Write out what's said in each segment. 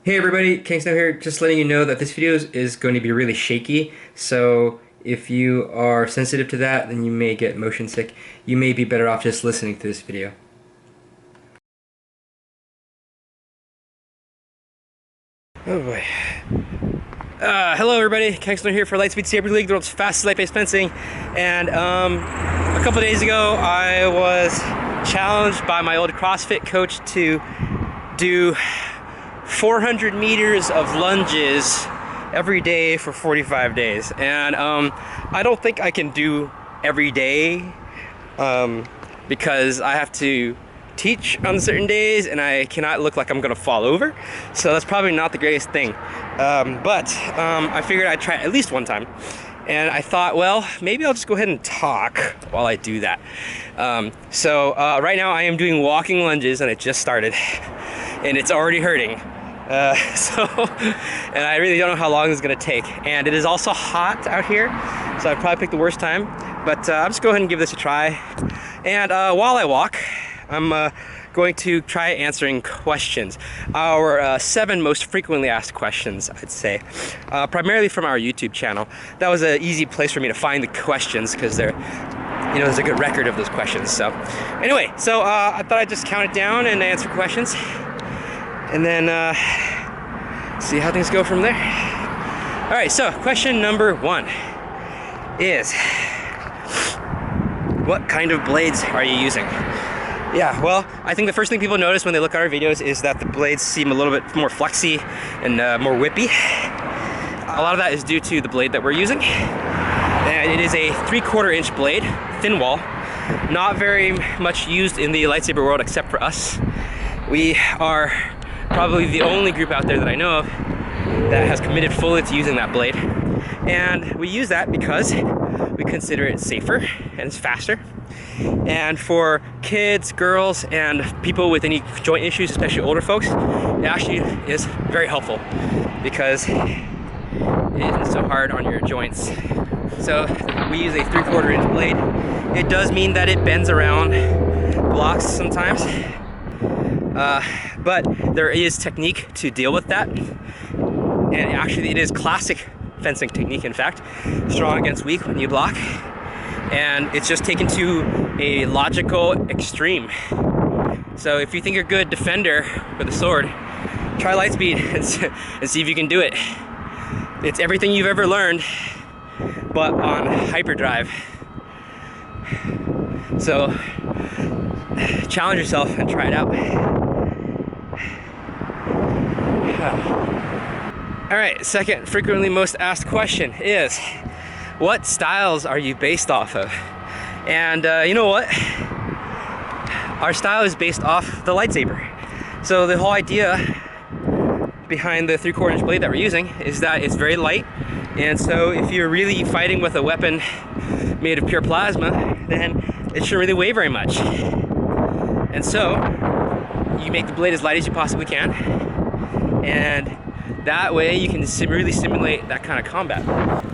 Hey everybody, Cang Snow here, just letting you know that this video is going to be really shaky, so if you are sensitive to that, then you may get motion sick. You may be better off just listening to this video. Oh boy. Hello everybody, Cang Snow here for Lightspeed Saber League, the world's fastest light-based fencing, and a couple days ago I was challenged by my old CrossFit coach to do 400 meters of lunges every day for 45 days, and I don't think I can do every day because I have to teach on certain days and I cannot look like I'm gonna fall over, so that's probably not the greatest thing, but I figured I'd try it at least one time, and I thought, well, maybe I'll just go ahead and talk while I do that. Right now I am doing walking lunges, and it just started and it's already hurting. And I really don't know how long this is gonna take, and it is also hot out here, so I probably picked the worst time, but I'll just go ahead and give this a try. And while I walk, I'm going to try answering questions, our 7 most frequently asked questions, I'd say, primarily from our YouTube channel. That was an easy place for me to find the questions because they're, you know, there's a good record of those questions. So anyway, I thought I'd just count it down and answer questions, and then see how things go from there. All right, so question number 1 is, what kind of blades are you using? Yeah, well, I think the first thing people notice when they look at our videos is that the blades seem a little bit more flexy and more whippy. A lot of that is due to the blade that we're using. And it is a 3/4 inch blade, thin wall, not very much used in the lightsaber world except for us. We are probably the only group out there that I know of that has committed fully to using that blade. And we use that because we consider it safer and it's faster. And for kids, girls, and people with any joint issues, especially older folks, it actually is very helpful because it isn't so hard on your joints. So we use a 3/4 inch blade. It does mean that it bends around blocks sometimes, but there is technique to deal with that. And actually it is classic fencing technique, in fact. Strong against weak when you block. And it's just taken to a logical extreme. So if you think you're a good defender with a sword, try Lightspeed and see if you can do it. It's everything you've ever learned, but on hyperdrive. So challenge yourself and try it out. All right, second frequently most asked question is, what styles are you based off of? And you know what? Our style is based off the lightsaber. So the whole idea behind the 3/4 inch blade that we're using is that it's very light, and so if you're really fighting with a weapon made of pure plasma, then it shouldn't really weigh very much. And so you make the blade as light as you possibly can, and that way you can really simulate that kind of combat.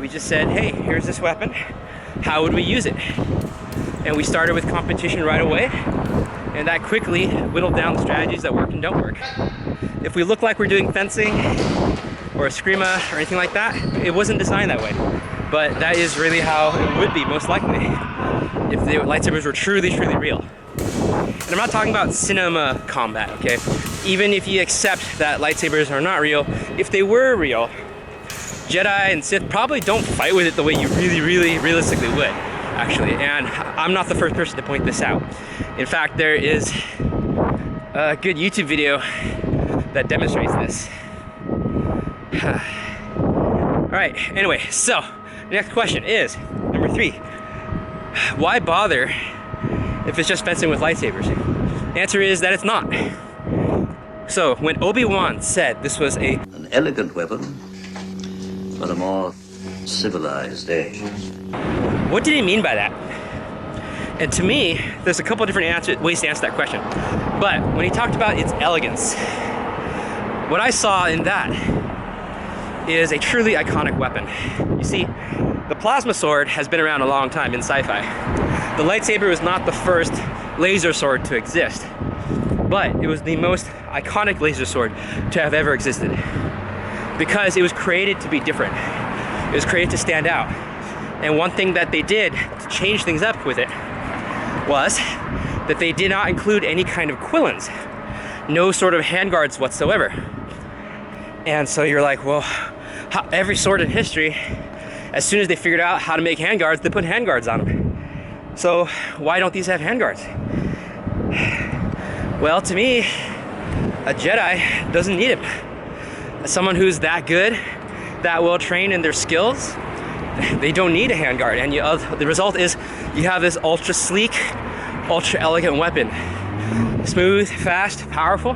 We just said, hey, here's this weapon, how would we use it? And we started with competition right away, and that quickly whittled down the strategies that work and don't work. If we look like we're doing fencing or eskrima or anything like that, it wasn't designed that way. But that is really how it would be, most likely, if the lightsabers were truly, truly real. And I'm not talking about cinema combat, okay? Even if you accept that lightsabers are not real, if they were real, Jedi and Sith probably don't fight with it the way you really realistically would, actually. And I'm not the first person to point this out. In fact, there is a good YouTube video that demonstrates this. All right, anyway, so the next question is, number 3, why bother if it's just fencing with lightsabers? The answer is that it's not. So when Obi-Wan said this was an elegant weapon for a more civilized age, what did he mean by that? And to me, there's a couple of different ways to answer that question. But when he talked about its elegance, what I saw in that is a truly iconic weapon. You see, the plasma sword has been around a long time in sci-fi. The lightsaber was not the first laser sword to exist. but it was the most iconic laser sword to have ever existed because it was created to be different. It was created to stand out. And one thing that they did to change things up with it was that they did not include any kind of quillons, no sort of handguards whatsoever. And so you're like, well, every sword in history, as soon as they figured out how to make handguards, they put handguards on them. So why don't these have handguards? Well, to me, a Jedi doesn't need them. As someone who's that good, that well trained in their skills, they don't need a handguard. And the result is you have this ultra sleek, ultra elegant weapon. Smooth, fast, powerful,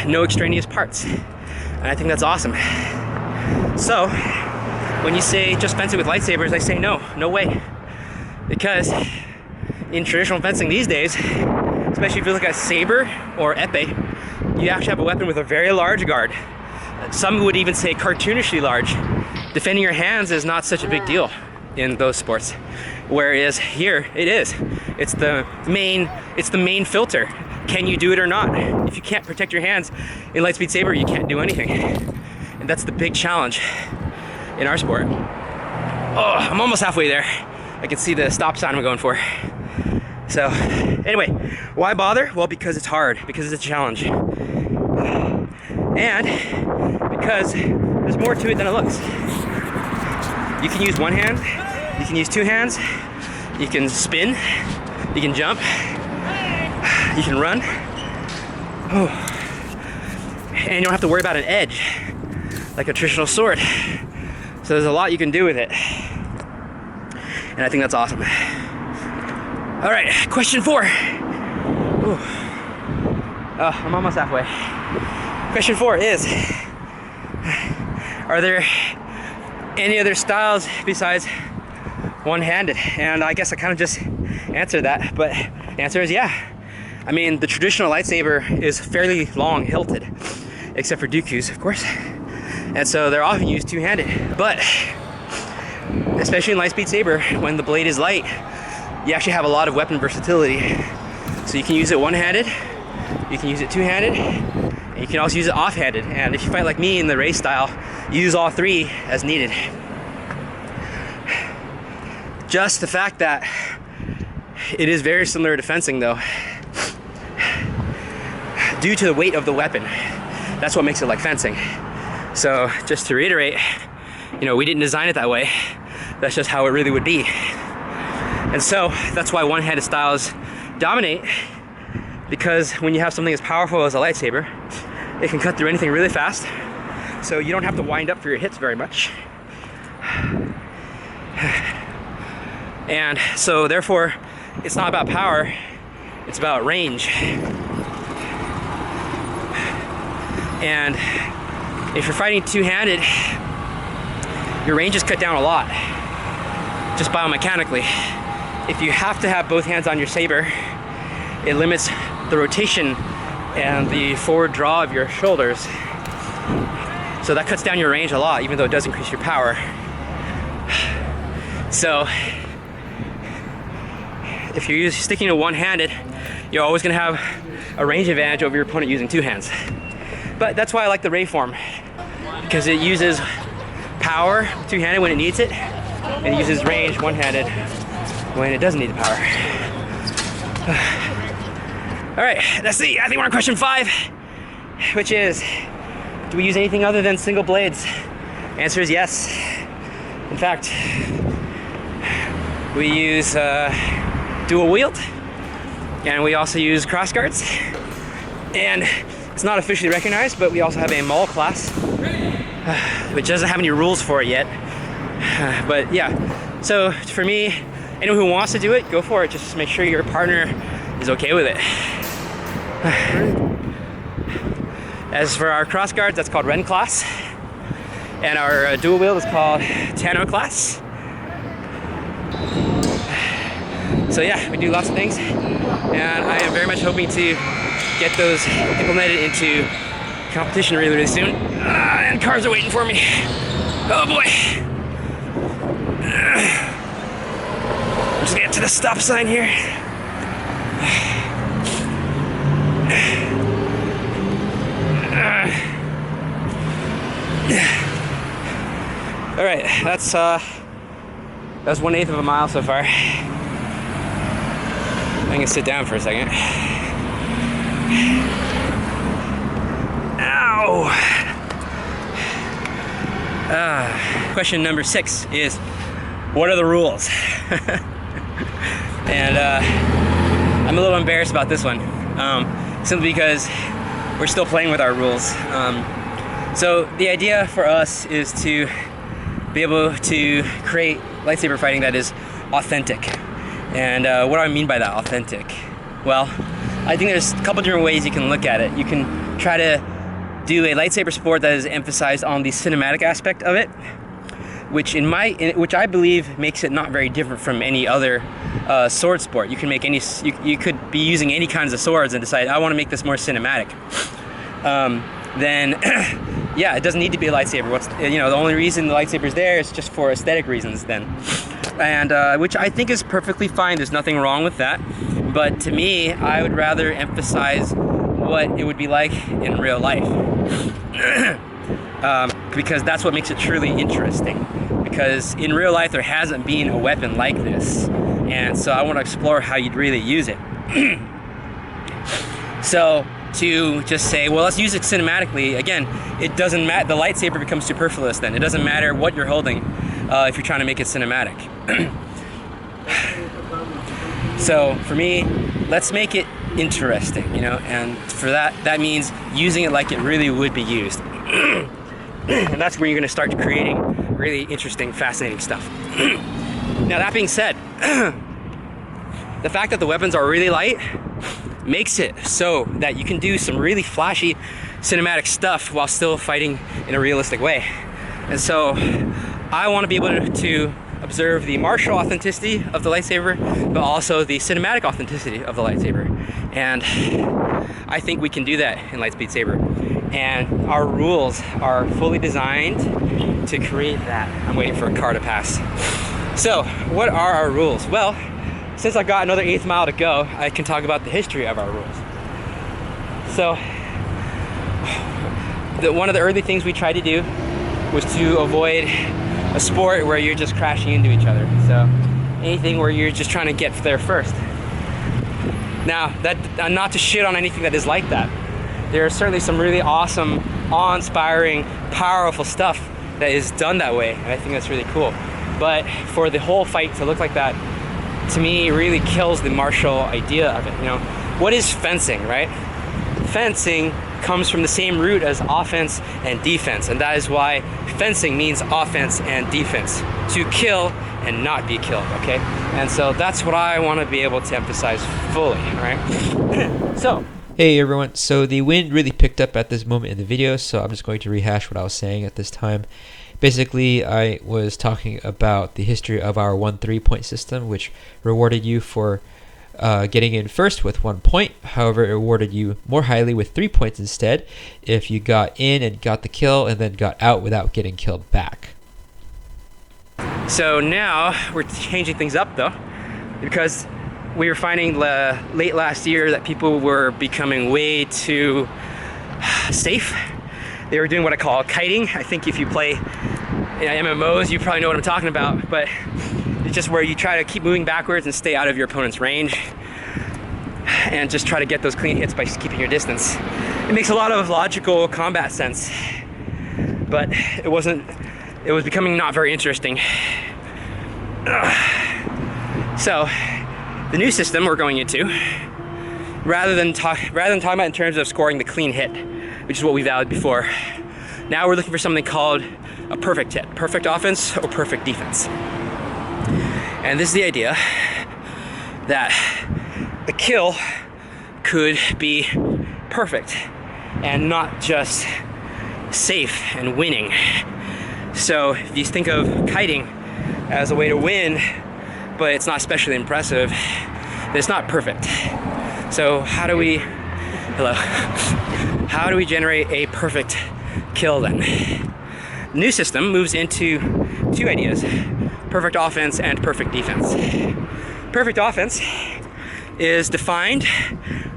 no extraneous parts. And I think that's awesome. So, when you say just fencing with lightsabers, I say no, no way. Because in traditional fencing these days, especially if you look at saber or epee, you actually have a weapon with a very large guard. Some would even say cartoonishly large. Defending your hands is not such a big deal in those sports. Whereas here, it is. It's the main filter. Can you do it or not? If you can't protect your hands in Lightspeed Saber, you can't do anything. And that's the big challenge in our sport. Oh, I'm almost halfway there. I can see the stop sign I'm going for. So, anyway, why bother? Well, because it's hard, because it's a challenge. And because there's more to it than it looks. You can use one hand, you can use two hands, you can spin, you can jump, you can run. Oh. And you don't have to worry about an edge like a traditional sword. So there's a lot you can do with it. And I think that's awesome. All right, question 4. Ooh. Oh, I'm almost halfway. Question 4 is, are there any other styles besides one-handed? And I guess I kind of just answered that, but the answer is yeah. I mean, the traditional lightsaber is fairly long hilted, except for Dooku's, of course. And so they're often used two-handed. But, especially in Lightspeed Saber, when the blade is light, you actually have a lot of weapon versatility. So you can use it one-handed, you can use it two-handed, and you can also use it off-handed. And if you fight like me in the race style, use all three as needed. Just the fact that it is very similar to fencing though, due to the weight of the weapon. That's what makes it like fencing. So just to reiterate, you know, we didn't design it that way. That's just how it really would be. And so that's why one-handed styles dominate, because when you have something as powerful as a lightsaber, it can cut through anything really fast. So you don't have to wind up for your hits very much. And so therefore, it's not about power, it's about range. And if you're fighting two-handed, your range is cut down a lot, just biomechanically. If you have to have both hands on your saber, it limits the rotation and the forward draw of your shoulders. So that cuts down your range a lot, even though it does increase your power. So if you're sticking to one-handed, you're always gonna have a range advantage over your opponent using two hands. But that's why I like the Ray form, because it uses power two-handed when it needs it, and it uses range one-handed when it doesn't need the power. All right, let's see, I think we're on question 5, which is, do we use anything other than single blades? Answer is yes. In fact, we use dual wield, and we also use cross guards. And it's not officially recognized, but we also have a Maul class, which doesn't have any rules for it yet. But yeah, so for me, anyone who wants to do it, go for it. Just make sure your partner is okay with it. As for our cross guards, that's called Ren class. And our dual wield is called Tano class. So yeah, we do lots of things. And I am very much hoping to get those implemented into competition really, really soon. And cars are waiting for me. Oh boy. I'm just gonna get to the stop sign here. right, that's 1/8 of a mile so far. I'm gonna sit down for a second. Ow! Question number 6 is, what are the rules? And I'm a little embarrassed about this one, simply because we're still playing with our rules. So the idea for us is to be able to create lightsaber fighting that is authentic. And what do I mean by that, authentic? Well, I think there's a couple different ways you can look at it. You can try to do a lightsaber sport that is emphasized on the cinematic aspect of it, which I believe makes it not very different from any other sword sport. You can make any, you could be using any kinds of swords and decide, I want to make this more cinematic. Then yeah, it doesn't need to be a lightsaber. The only reason the lightsaber's there is just for aesthetic reasons then. And which I think is perfectly fine. There's nothing wrong with that. But to me, I would rather emphasize what it would be like in real life. Because that's what makes it truly interesting. Because in real life, there hasn't been a weapon like this. And so I want to explore how you'd really use it. So to just say, well, let's use it cinematically, again, it doesn't matter. The lightsaber becomes superfluous then. It doesn't matter what you're holding if you're trying to make it cinematic. So for me, let's make it interesting, and for that means using it like it really would be used. And that's where you're going to start creating really interesting, fascinating stuff. Now, that being said, the fact that the weapons are really light makes it so that you can do some really flashy cinematic stuff while still fighting in a realistic way. And so I want to be able to observe the martial authenticity of the lightsaber, but also the cinematic authenticity of the lightsaber. And I think we can do that in Lightspeed Saber. And our rules are fully designed to create that. I'm waiting for a car to pass. So, what are our rules? Well, since I've got another 1/8 mile to go, I can talk about the history of our rules. So, one of the early things we tried to do was to avoid a sport where you're just crashing into each other. So anything where you're just trying to get there first. Now, not to shit on anything that is like that. There are certainly some really awesome, awe-inspiring, powerful stuff that is done that way, and I think that's really cool. But for the whole fight to look like that, to me, really kills the martial idea of it. What is fencing, right? Fencing comes from the same root as offense and defense, and that is why fencing means offense and defense, to kill and not be killed, okay? And so that's what I want to be able to emphasize fully, right? So, hey everyone, so the wind really picked up at this moment in the video, so I'm just going to rehash what I was saying at this time. Basically, I was talking about the history of our 1-3 point system, which rewarded you for getting in first with 1 point. However, it rewarded you more highly with 3 points instead if you got in and got the kill and then got out without getting killed back. So now we're changing things up though, because we were finding late last year that people were becoming way too safe. They were doing what I call kiting. I think if you play MMOs, you probably know what I'm talking about, but it's just where you try to keep moving backwards and stay out of your opponent's range and just try to get those clean hits by keeping your distance. It makes a lot of logical combat sense, but it was becoming not very interesting. So the new system we're going into, rather than talking about in terms of scoring the clean hit, which is what we valued before, now we're looking for something called a perfect hit, perfect offense or perfect defense. And this is the idea that the kill could be perfect and not just safe and winning. So if you think of kiting as a way to win, but it's not especially impressive, then it's not perfect. So how do we generate a perfect kill then? The new system moves into 2 ideas: perfect offense and perfect defense. Perfect offense is defined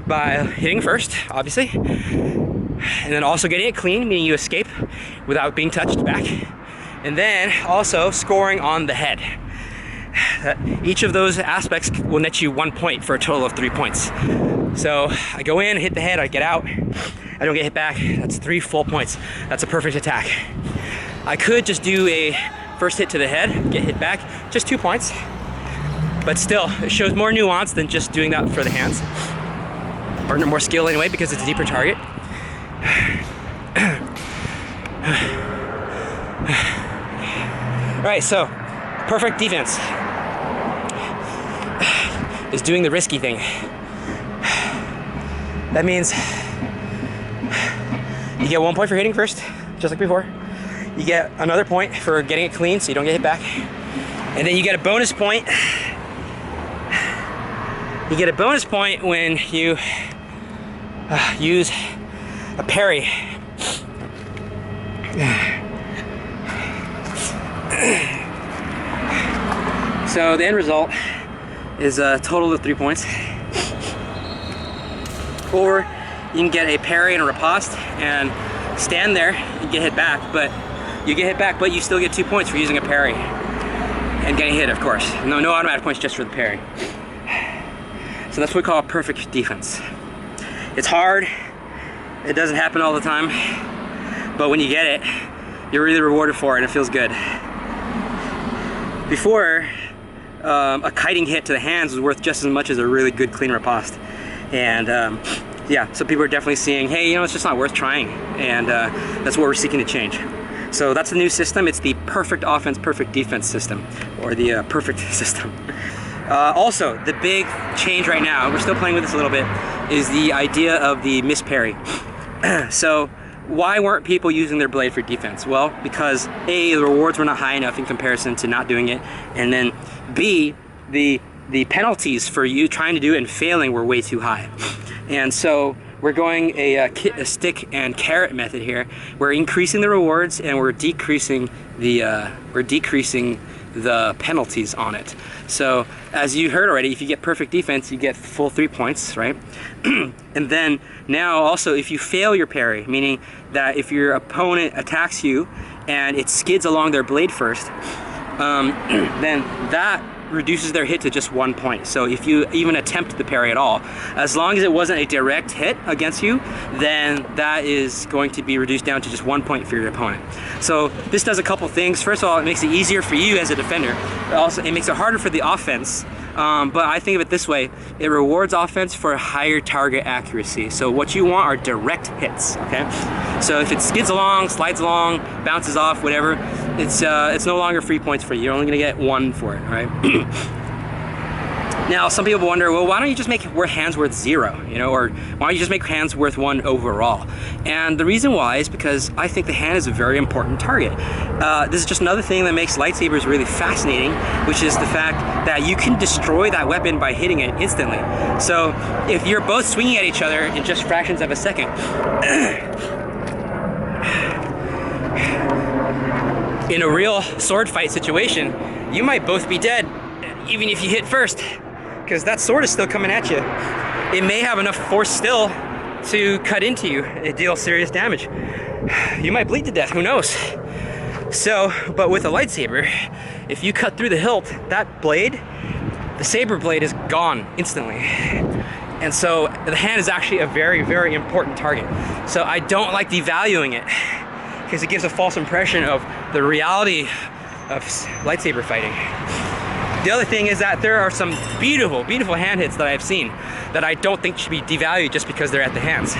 by hitting first, obviously, and then also getting it clean, meaning you escape without being touched back. And then also scoring on the head. Each of those aspects will net you 1 point for a total of 3 points. So I go in, hit the head, I get out, I don't get hit back. That's 3 full points. That's a perfect attack. I could just do a first hit to the head, get hit back, just 2 points. But still, it shows more nuance than just doing that for the hands. Or more skill anyway, because it's a deeper target. Alright, so perfect defense is doing the risky thing. That means you get 1 point for hitting first, just like before. You get another point for getting it clean so you don't get hit back. And then you get a bonus point. You get a bonus point when you use a parry. So the end result is a total of 3 points. Or you can get a parry and a riposte and stand there and get hit back, but you still get 2 points for using a parry and getting hit, of course. No automatic points just for the parry. So that's what we call perfect defense. It's hard, it doesn't happen all the time, but when you get it, you're really rewarded for it and it feels good. Before, a kiting hit to the hands was worth just as much as a really good clean riposte. And yeah, so people are definitely seeing, hey, it's just not worth trying. And that's what we're seeking to change. So that's the new system. It's the perfect offense, perfect defense system, or the perfect system. Also, the big change right now, we're still playing with this a little bit, is the idea of the miss parry. So why weren't people using their blade for defense? Well, because A, the rewards were not high enough in comparison to not doing it, and then B, the penalties for you trying to do it and failing were way too high. And so we're going a stick and carrot method here. We're increasing the rewards and we're decreasing the penalties on it. So as you heard already, if you get perfect defense, you get full 3 points, right? And then now also if you fail your parry, meaning that if your opponent attacks you and it skids along their blade first, then that reduces their hit to just 1 point. So if you even attempt the parry at all, as long as it wasn't a direct hit against you, then that is going to be reduced down to just 1 point for your opponent. So this does a couple things. First of all, it makes it easier for you as a defender. Also, it makes it harder for the offense. But I think of it this way, it rewards offense for higher target accuracy. So what you want are direct hits, okay? So if it skids along, slides along, bounces off, whatever, it's no longer free points for you. You're only gonna get 1 for it, right? Now, some people wonder, well, why don't you just make hands worth 0, or why don't you just make hands worth 1 overall? And the reason why is because I think the hand is a very important target. This is just another thing that makes lightsabers really fascinating, which is the fact that you can destroy that weapon by hitting it instantly. So if you're both swinging at each other in just fractions of a second, in a real sword fight situation, you might both be dead, even if you hit first, because that sword is still coming at you. It may have enough force still to cut into you and deal serious damage. You might bleed to death, who knows? So, but with a lightsaber, if you cut through the hilt, that blade, the saber blade is gone instantly. And so the hand is actually a very, very important target. So I don't like devaluing it, because it gives a false impression of the reality of lightsaber fighting. The other thing is that there are some beautiful, beautiful hand hits that I've seen that I don't think should be devalued just because they're at the hands.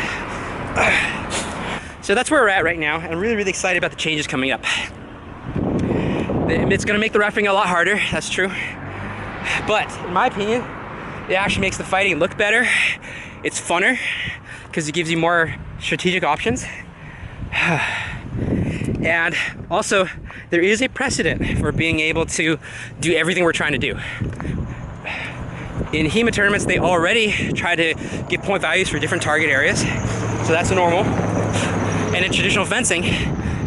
So that's where we're at right now. I'm really, really excited about the changes coming up. It's gonna make the refereeing a lot harder, that's true. But in my opinion, it actually makes the fighting look better. It's funner because it gives you more strategic options. And also, there is a precedent for being able to do everything we're trying to do. In HEMA tournaments, they already try to get point values for different target areas, so that's normal. And in traditional fencing,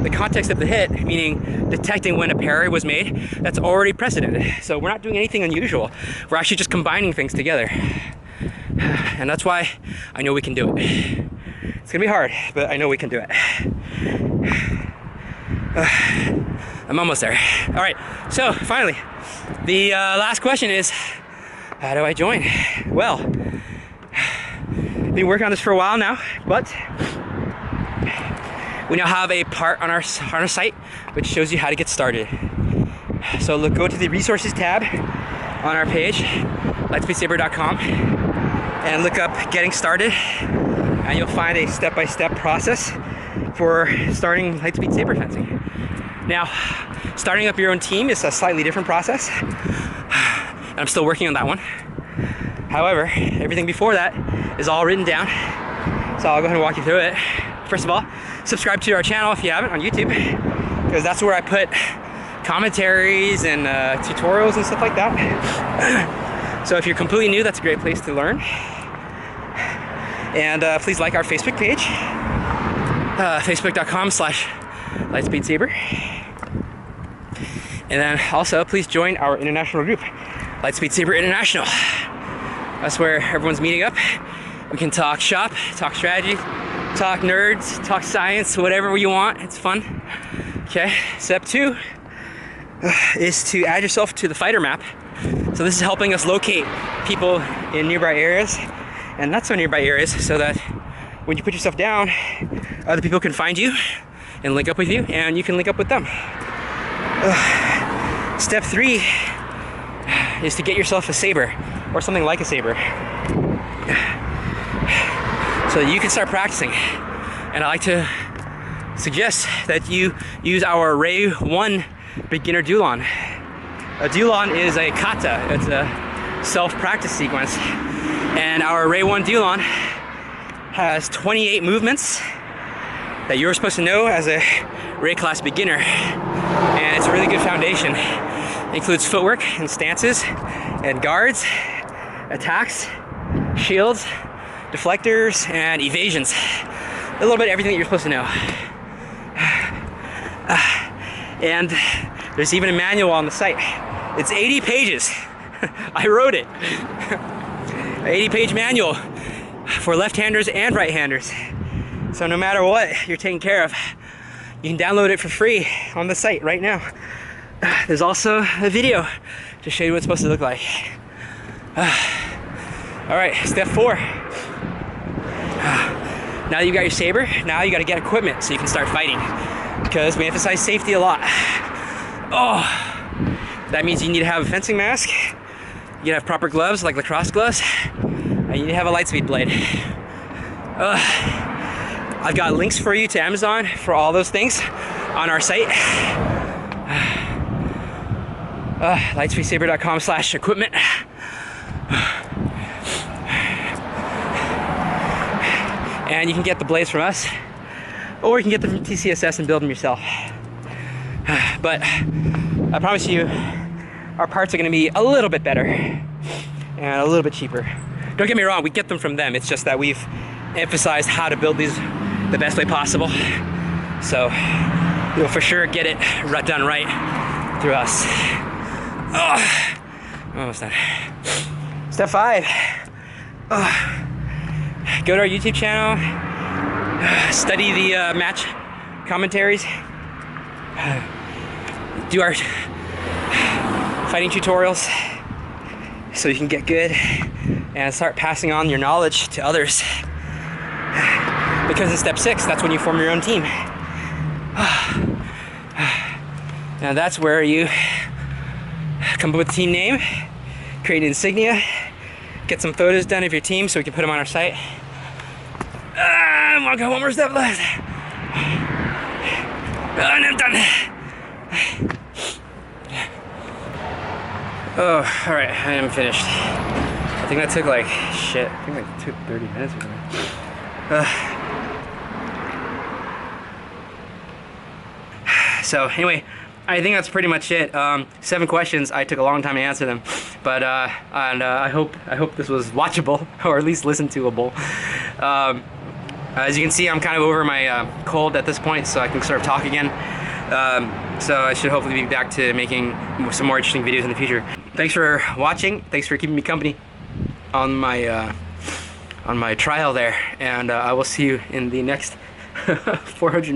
the context of the hit, meaning detecting when a parry was made, that's already precedented. So we're not doing anything unusual. We're actually just combining things together. And that's why I know we can do it. It's gonna be hard, but I know we can do it. I'm almost there. All right, so finally, the last question is, how do I join? Well, been working on this for a while now, but we now have a part on our site which shows you how to get started. So go to the resources tab on our page, lightspeedsaber.com, and look up getting started, and you'll find a step-by-step process for starting Lightspeed saber fencing. Now, starting up your own team is a slightly different process, and I'm still working on that one. However, everything before that is all written down, so I'll go ahead and walk you through it. First of all, subscribe to our channel if you haven't on YouTube, because that's where I put commentaries and tutorials and stuff like that. So if you're completely new, that's a great place to learn. And please like our Facebook page, facebook.com/Lightspeed Saber. And then also please join our international group, Lightspeed Saber International. That's where everyone's meeting up. We can talk shop, talk strategy, talk nerds, talk science, whatever you want. It's fun. Okay, step 2 is to add yourself to the fighter map. So this is helping us locate people in nearby areas and not so nearby areas, so that when you put yourself down, other people can find you and link up with you, and you can link up with them. Step 3 is to get yourself a saber, or something like a saber, so that you can start practicing. And I like to suggest that you use our Ray 1 beginner Dulon. A Dulon is a kata, it's a self-practice sequence. And our Ray 1 Dulon has 28 movements that you're supposed to know as a Ray class beginner. And it's a really good foundation. It includes footwork and stances and guards, attacks, shields, deflectors, and evasions. A little bit of everything that you're supposed to know. And there's even a manual on the site. It's 80 pages. I wrote it. 80-page manual for left-handers and right-handers. So no matter what you're taking care of, you can download it for free on the site right now. There's also a video to show you what it's supposed to look like. All right, step 4. Now that you've got your saber, now you got to get equipment so you can start fighting, because we emphasize safety a lot. Oh, that means you need to have a fencing mask, you need to have proper gloves like lacrosse gloves, and you need to have a Lightspeed blade. I've got links for you to Amazon for all those things on our site. lightspeedsaber.com/equipment. And you can get the blades from us, or you can get them from TCSS and build them yourself. But I promise you, our parts are going to be a little bit better and a little bit cheaper. Don't get me wrong, we get them from them. It's just that we've emphasized how to build these the best way possible. So you'll for sure get it done right through us. Oh, almost done. Step 5. Go to our YouTube channel, study the match commentaries, do our fighting tutorials so you can get good and start passing on your knowledge to others. Because in step 6, that's when you form your own team. Now that's where you come up with a team name, create an insignia, get some photos done of your team so we can put them on our site. I've got one more step left. And I'm done. Oh, all right, I am finished. I think that took like, shit, I think like took 30 minutes or something. So anyway, I think that's pretty much it. 7 questions. I took a long time to answer them, but I hope this was watchable, or at least listen toable. As you can see, I'm kind of over my cold at this point, so I can sort of talk again. So I should hopefully be back to making some more interesting videos in the future. Thanks for watching. Thanks for keeping me company on my trial there, and I will see you in the next 400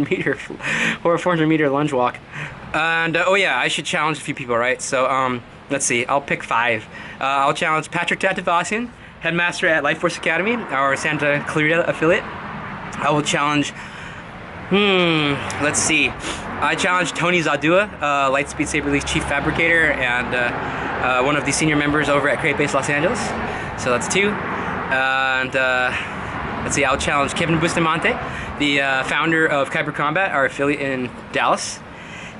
meter lunge walk. And oh yeah, I should challenge a few people, right? So let's see, I'll pick 5. I'll challenge Patrick Tatavasian, headmaster at Life Force Academy, our Santa Clarita affiliate. I will challenge, let's see, I challenge Tony Zadua, Lightspeed Saber League chief fabricator and one of the senior members over at Create Base Los Angeles. So that's 2. And let's see, I'll challenge Kevin Bustamante, the founder of Kyber Combat, our affiliate in Dallas.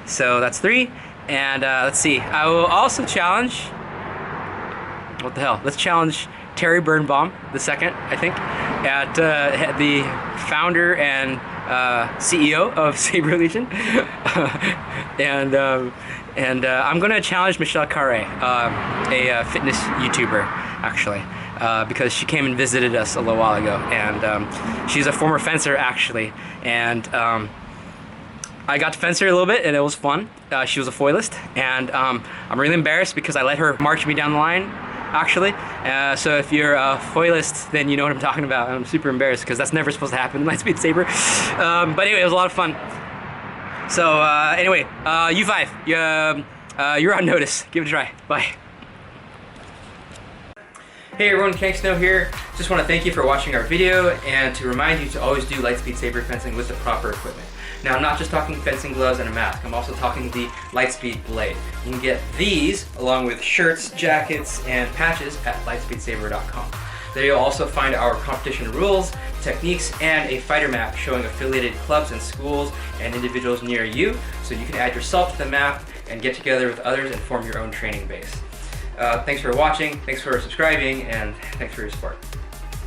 So that's 3. And let's see, I will also challenge, what the hell, let's challenge Terry Birnbaum the second, I think, at the founder and CEO of Saber Legion. and I'm gonna challenge Michelle Carre, a fitness YouTuber, actually. Because she came and visited us a little while ago, and she's a former fencer actually, and I got to fence her a little bit and it was fun. She was a foilist, and I'm really embarrassed because I let her march me down the line actually. So if you're a foilist, then you know what I'm talking about. I'm super embarrassed because that's never supposed to happen in Lightspeed Saber. But anyway, it was a lot of fun. So anyway, U5, you're on notice. Give it a try. Bye. Hey everyone, Cang Snow here. Just want to thank you for watching our video and to remind you to always do Lightspeed Saber fencing with the proper equipment. Now I'm not just talking fencing gloves and a mask, I'm also talking the Lightspeed blade. You can get these along with shirts, jackets, and patches at lightspeedsaber.com. There you'll also find our competition rules, techniques, and a fighter map showing affiliated clubs and schools and individuals near you, so you can add yourself to the map and get together with others and form your own training base. Thanks for watching, thanks for subscribing, and thanks for your support.